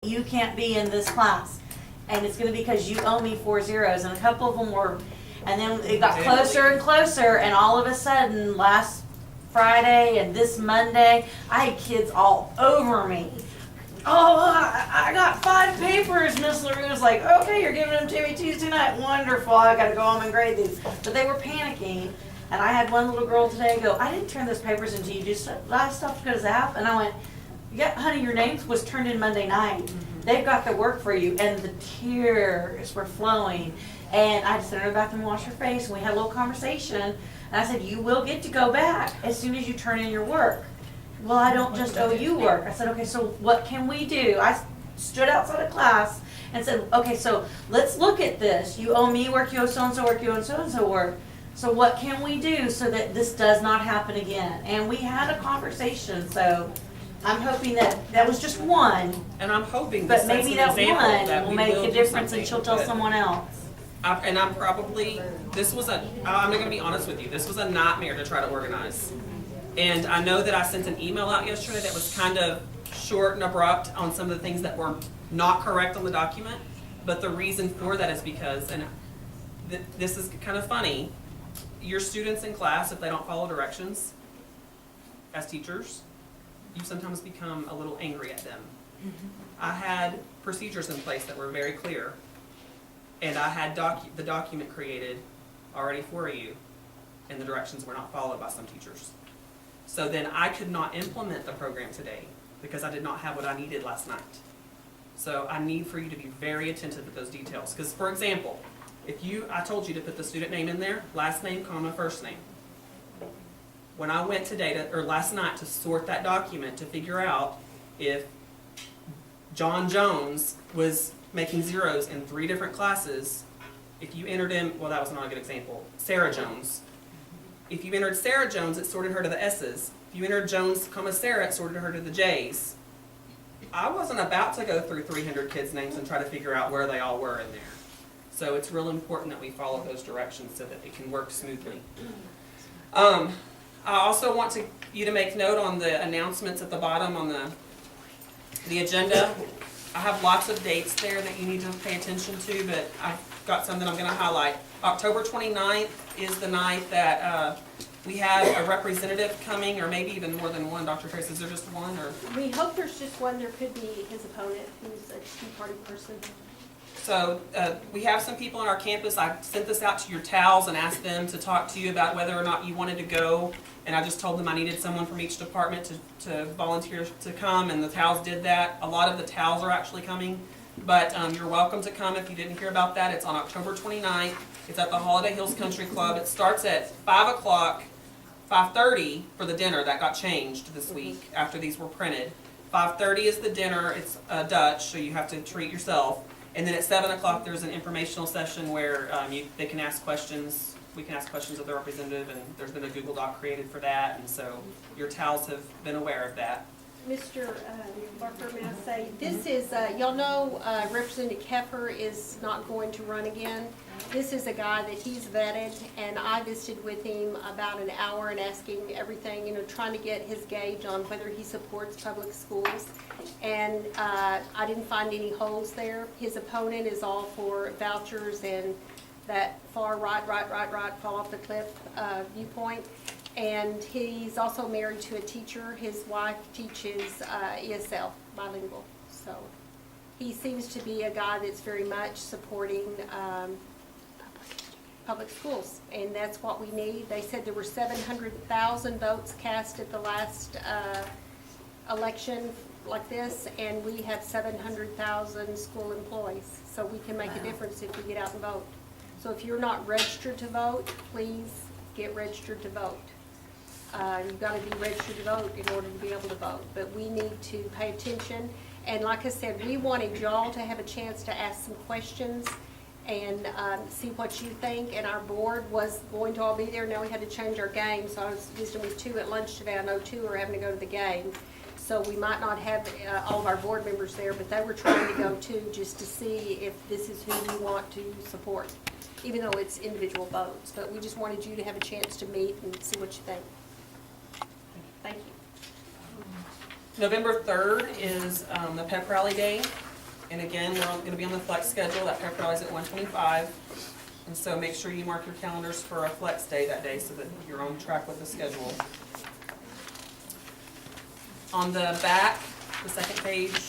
you can't be in this class. And it's gonna be because you owe me 4 zeros, and a couple of them were, and then it got closer and closer, and all of a sudden, last Friday and this Monday, I had kids all over me. Oh, I got 5 papers, Miss LaRue was like, okay, you're giving them to me Tuesday night, wonderful, I gotta go home and grade these. But they were panicking, and I had one little girl today go, I didn't turn those papers into you, just last stuff to go to Zap, and I went, yeah, honey, your name was turned in Monday night. They've got the work for you, and the tears were flowing. And I just sent her to the bathroom and washed her face, and we had a little conversation. And I said, you will get to go back as soon as you turn in your work. Well, I don't just owe you work. I said, okay, so what can we do? I stood outside of class and said, okay, so let's look at this. You owe me work, you owe so-and-so work, you owe so-and-so work. So what can we do so that this does not happen again? And we had a conversation, so I'm hoping that was just one. And I'm hoping But this sets maybe an that example one that will we make will a do difference and something she'll tell good. someone else. And I'm probably, I'm going to be honest with you, this was a nightmare to try to organize. And I know that I sent an email out yesterday that was kind of short and abrupt on some of the things that were not correct on the document. But the reason for that is because, and this is kind of funny, your students in class, if they don't follow directions, as teachers, you sometimes become a little angry at them. I had procedures in place that were very clear, and I had the document created already for you, and the directions were not followed by some teachers. So then I could not implement the program today because I did not have what I needed last night. So I need for you to be very attentive to those details. Because, for example, I told you to put the student name in there, last name, comma, first name. When I went today last night to sort that document to figure out if John Jones was making zeros in 3 different classes, if you entered in, well, that was not a good example, Sarah Jones. If you entered Sarah Jones, it sorted her to the S's. If you entered Jones, comma, Sarah, it sorted her to the J's. I wasn't about to go through 300 kids' names and try to figure out where they all were in there. So it's real important that we follow those directions so that it can work smoothly. I also want you to make note on the announcements at the bottom on the agenda. I have lots of dates there that you need to pay attention to, but I've got some that I'm going to highlight. October 29th is the night that we have a representative coming, or maybe even more than one. Dr. Trace, is there just one? Or We hope there's just one. There could be his opponent, who's a Tea Party person. So we have some people on our campus. I sent this out to your TALs and asked them to talk to you about whether or not you wanted to go. And I just told them I needed someone from each department to volunteer to come, and the TALs did that. A lot of the TALs are actually coming, but you're welcome to come if you didn't hear about that. It's on October 29th. It's at the Holiday Hills Country Club. It starts at 5 o'clock, 5:30 for the dinner. That got changed this week after these were printed. 5:30 is the dinner. It's Dutch, so you have to treat yourself. And then at 7 o'clock, there's an informational session where they can ask questions. We can ask questions of the representative, and there's been a Google Doc created for that, and so your TALs have been aware of that. Mr. Barker, may I say, this is, y'all know Representative Keffer is not going to run again. This is a guy that he's vetted, and I visited with him about an hour and asking everything, trying to get his gauge on whether he supports public schools. And I didn't find any holes there. His opponent is all for vouchers and that far right, fall off the cliff viewpoint. And he's also married to a teacher. His wife teaches ESL, bilingual. So he seems to be a guy that's very much supporting public schools, and that's what we need. They said there were 700,000 votes cast at the last election like this, and we have 700,000 school employees. So we can make a difference if we get out and vote. So if you're not registered to vote, please get registered to vote. You've got to be registered to vote in order to be able to vote. But we need to pay attention. And like I said, we wanted y'all to have a chance to ask some questions and see what you think. And our board was going to all be there. Now we had to change our game. So I was visiting with 2 at lunch today. I know 2 are having to go to the game. So we might not have all of our board members there, but they were trying to go too, just to see if this is who we want to support, even though it's individual votes. But we just wanted you to have a chance to meet and see what you think. Thank you. November 3rd is the pep rally day. And again, we're gonna be on the flex schedule, that prep rally is at 1:25. And so make sure you mark your calendars for a flex day that day so that you're on track with the schedule. On the back, the second page,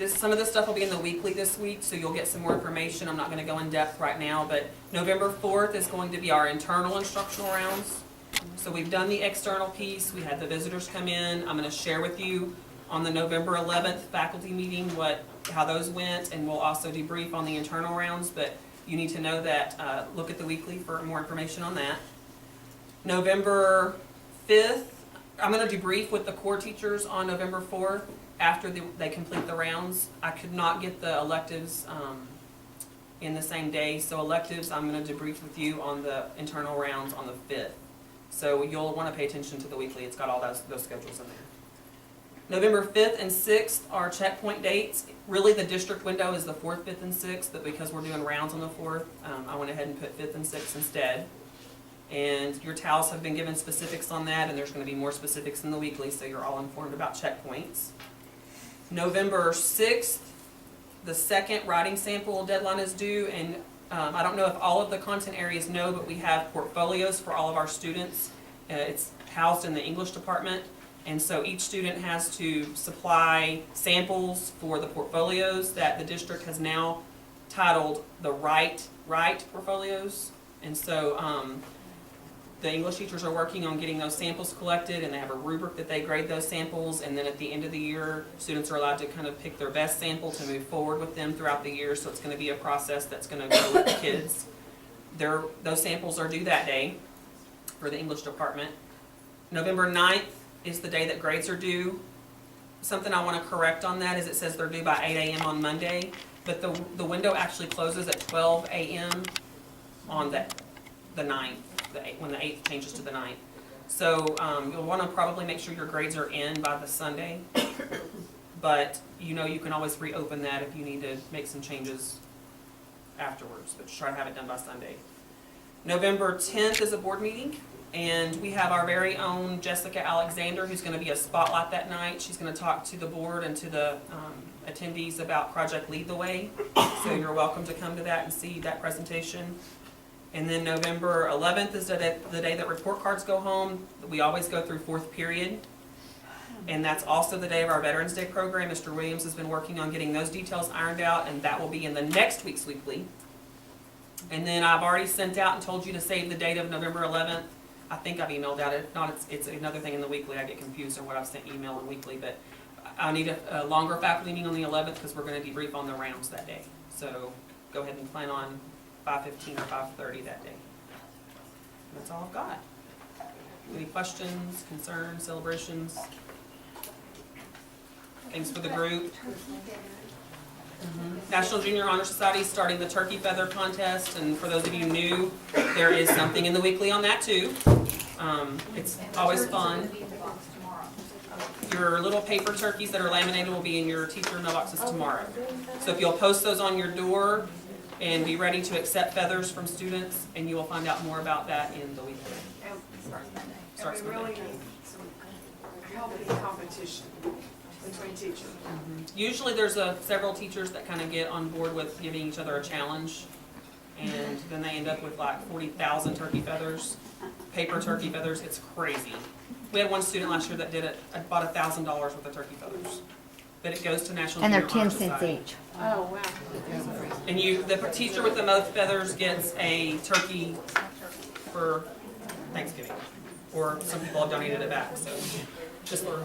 some of this stuff will be in the weekly this week, so you'll get some more information. I'm not gonna go in depth right now, but November 4th is going to be our internal instructional rounds. So we've done the external piece, we had the visitors come in. I'm gonna share with you on the November 11th faculty meeting how those went, and we'll also debrief on the internal rounds, but you need to know that, look at the weekly for more information on that. November 5th, I'm gonna debrief with the core teachers on November 4th after they complete the rounds. I could not get the electives in the same day, so electives, I'm gonna debrief with you on the internal rounds on the 5th. So you'll wanna pay attention to the weekly, it's got all those schedules in there. November 5th and 6th are checkpoint dates. Really, the district window is the 4th, 5th, and 6th, but because we're doing rounds on the 4th, I went ahead and put 5th and 6th instead. And your TALs have been given specifics on that, and there's gonna be more specifics in the weekly, so you're all informed about checkpoints. November 6th, the second writing sample deadline is due, and I don't know if all of the content areas know, but we have portfolios for all of our students. It's housed in the English department. And so each student has to supply samples for the portfolios that the district has now titled the Write portfolios. And so the English teachers are working on getting those samples collected, and they have a rubric that they grade those samples, and then at the end of the year, students are allowed to kind of pick their best sample to move forward with them throughout the year. So it's going to be a process that's going to go with the kids. Those samples are due that day for the English department. November 9th is the day that grades are due. Something I want to correct on that is it says they're due by 8 a.m. on Monday, but the window actually closes at 12 a.m. on the 9th, when the 8th changes to the 9th. So you'll want to probably make sure your grades are in by the Sunday, but you can always reopen that if you need to make some changes afterwards, but just try to have it done by Sunday. November 10th is a board meeting. And we have our very own Jessica Alexander, who's going to be a spotlight that night. She's going to talk to the board and to the attendees about Project Lead the Way. So you're welcome to come to that and see that presentation. And then November 11th is the day that report cards go home. We always go through 4th period. And that's also the day of our Veterans Day program. Mr. Williams has been working on getting those details ironed out, and that will be in the next week's weekly. And then I've already sent out and told you to save the date of November 11th. I think I've emailed out. If not, it's another thing in the weekly. I get confused on what I've sent email and weekly, but I need a longer faculty meeting on the 11th because we're going to debrief on the rounds that day. So go ahead and plan on 5:15 or 5:30 that day. And that's all I've got. Any questions, concerns, celebrations? Things for the group? National Junior Honor Society is starting the turkey feather contest, and for those of you new, there is something in the weekly on that too. It's always fun. Your little paper turkeys that are laminated will be in your teacher mailboxes tomorrow. So if you'll post those on your door and be ready to accept feathers from students, and you will find out more about that in the weekly. Starts And we really Monday. need some healthy competition between teachers. Usually there's several teachers that kind of get on board with giving each other a challenge, and then they end up with like 40,000 turkey feathers, paper turkey feathers. It's crazy. We had one student last year that did it, bought $1,000 worth of turkey feathers. But it goes to National And they're Junior Honor 10 cents Society. each. Oh, wow. And the teacher with the most feathers gets a turkey for Thanksgiving. Or some people have donated it back, so just for.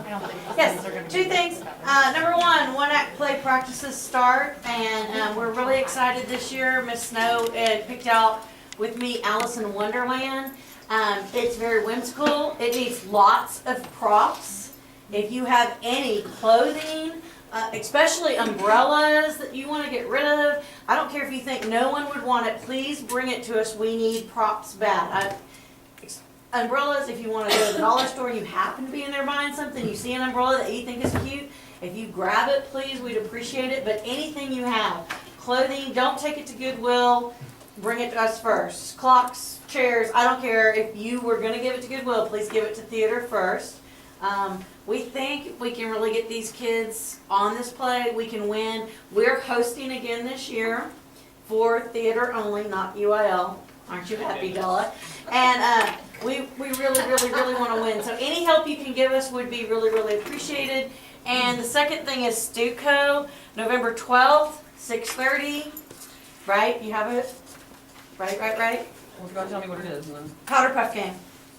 Yes, two things. Number one act play practices start, and we're really excited this year. Miss Snow picked out with me Alice in Wonderland. It's very whimsical. It needs lots of props. If you have any clothing, especially umbrellas that you want to get rid of, I don't care if you think no one would want it, please bring it to us. We need props bad. Umbrellas, if you want to go to the dollar store and you happen to be in there buying something, you see an umbrella that you think is cute, if you grab it, please, we'd appreciate it. But anything you have, clothing, don't take it to Goodwill, bring it to us first. Clocks, chairs, I don't care. If you were going to give it to Goodwill, please give it to theater first. We think if we can really get these kids on this play, we can win. We're hosting again this year for theater only, not UIL. Aren't you happy, Della? And we really want to win. So any help you can give us would be really appreciated. And the second thing is Stuco, November 12th, 6:30. Right? You have it? Right. Well, you gotta tell me what it is and then, Powder Puff Game.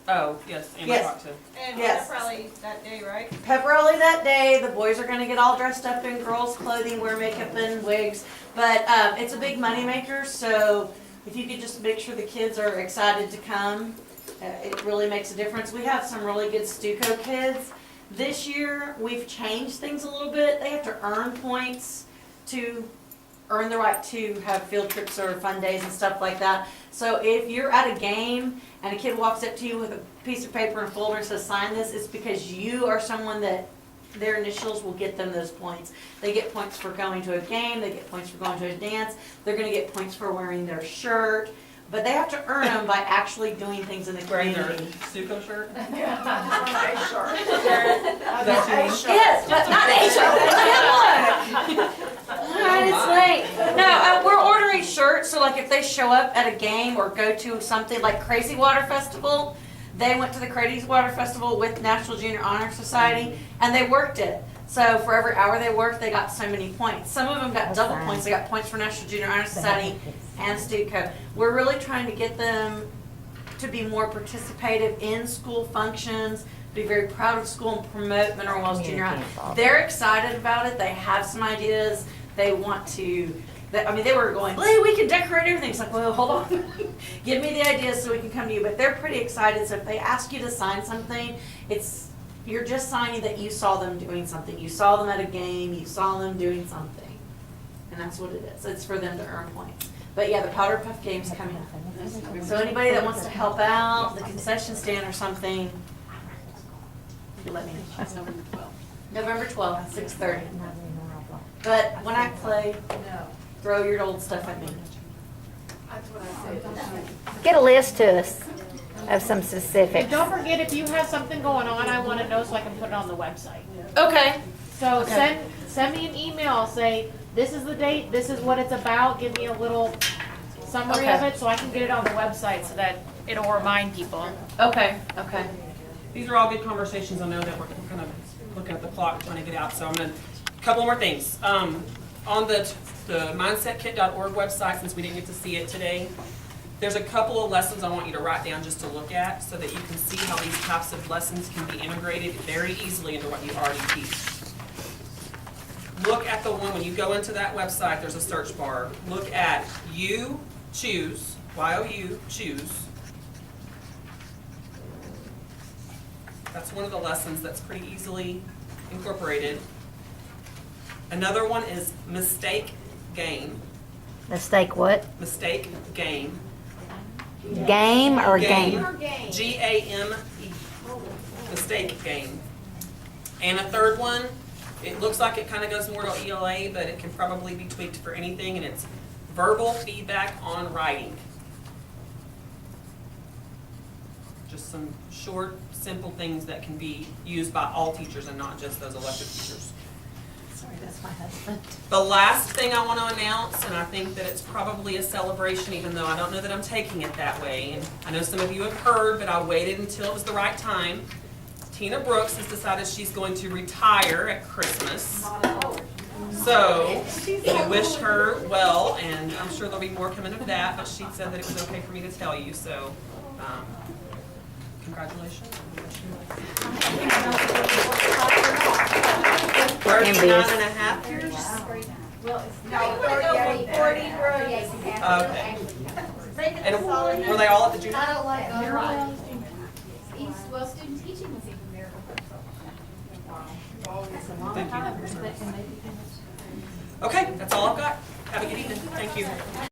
oh, yes, Amber Yes. talked to. And Yes. pep rally that day, right? Pep rally that day. The boys are gonna get all dressed up in girls' clothing, wear makeup and wigs. But it's a big moneymaker, so if you could just make sure the kids are excited to come, it really makes a difference. We have some really good Stuco kids. This year, we've changed things a little bit. They have to earn points to earn the right to have field trips or fun days and stuff like that. So if you're at a game and a kid walks up to you with a piece of paper and folder and says, sign this, it's because you are someone that their initials will get them those points. They get points for going to a game, they get points for going to a dance, they're gonna get points for wearing their shirt, but they have to earn them by actually doing things in the Wearing their community. Stuco shirt? Yes, but not Asia. Alright, it's late. No, we're ordering shirts, so like if they show up at a game or go to something like Crazy Water Festival, they went to the Crazy Water Festival with National Junior Honor Society, and they worked it. So for every hour they worked, they got so many points. Some of them got double points. They got points for National Junior Honor Society and Stuco. We're really trying to get them to be more participative in school functions, be very proud of school, and promote Mineral Wells Junior High. They're excited about it. They have some ideas. They want to, they were going, hey, we can decorate everything. It's like, well, hold on. Give me the ideas so we can come to you. But they're pretty excited. So if they ask you to sign something, you're just signing that you saw them doing something. You saw them at a game. You saw them doing something. And that's what it is. It's for them to earn points. But yeah, the Powder Puff Game's coming up. So anybody that wants to help out, the concession stand or something, you let me know. That's November 12th. November 12th, 6:30. But when I play, throw your old stuff at me. That's what I said. Get a list to us of some And specifics. don't forget, if you have something going on, I want to know so I can put it on the website. Okay. So Okay. send me an email, say, this is the date, this is what it's about, give me a little summary of Okay. it so I can get it on the website so that it'll remind people. Okay. These are all good conversations. I know that we're kind of looking at the clock trying to get out, so I'm gonna, couple more things. On the mindsetkit.org website, since we didn't get to see it today, there's a couple of lessons I want you to write down just to look at so that you can see how these types of lessons can be integrated very easily into what you already teach. Look at the one, when you go into that website, there's a search bar. Look at You Choose, Y-O-U, Choose. That's one of the lessons that's pretty easily incorporated. Another one is Mistake Game. Mistake what? Mistake Game. Game or game? G-A-M-E. Mistake Game. And a third one, it looks like it kind of goes more to ELA, but it can probably be tweaked for anything, and it's Verbal Feedback on Writing. Just some short, simple things that can be used by all teachers and not just those elective teachers. Sorry, that's my husband. The last thing I want to announce, and I think that it's probably a celebration, even though I don't know that I'm taking it that way, and I know some of you have heard, but I waited until it was the right time. Tina Brooks has decided she's going to retire at Christmas. So, we wish her well, and I'm sure there'll be more coming of that, but she said that it was okay for me to tell you, so, congratulations. 39 and a half years? Okay. And were they all at the junior? I don't like well, student teaching was even there. Thank you. Okay, that's all I've got. Have a good evening. Thank you.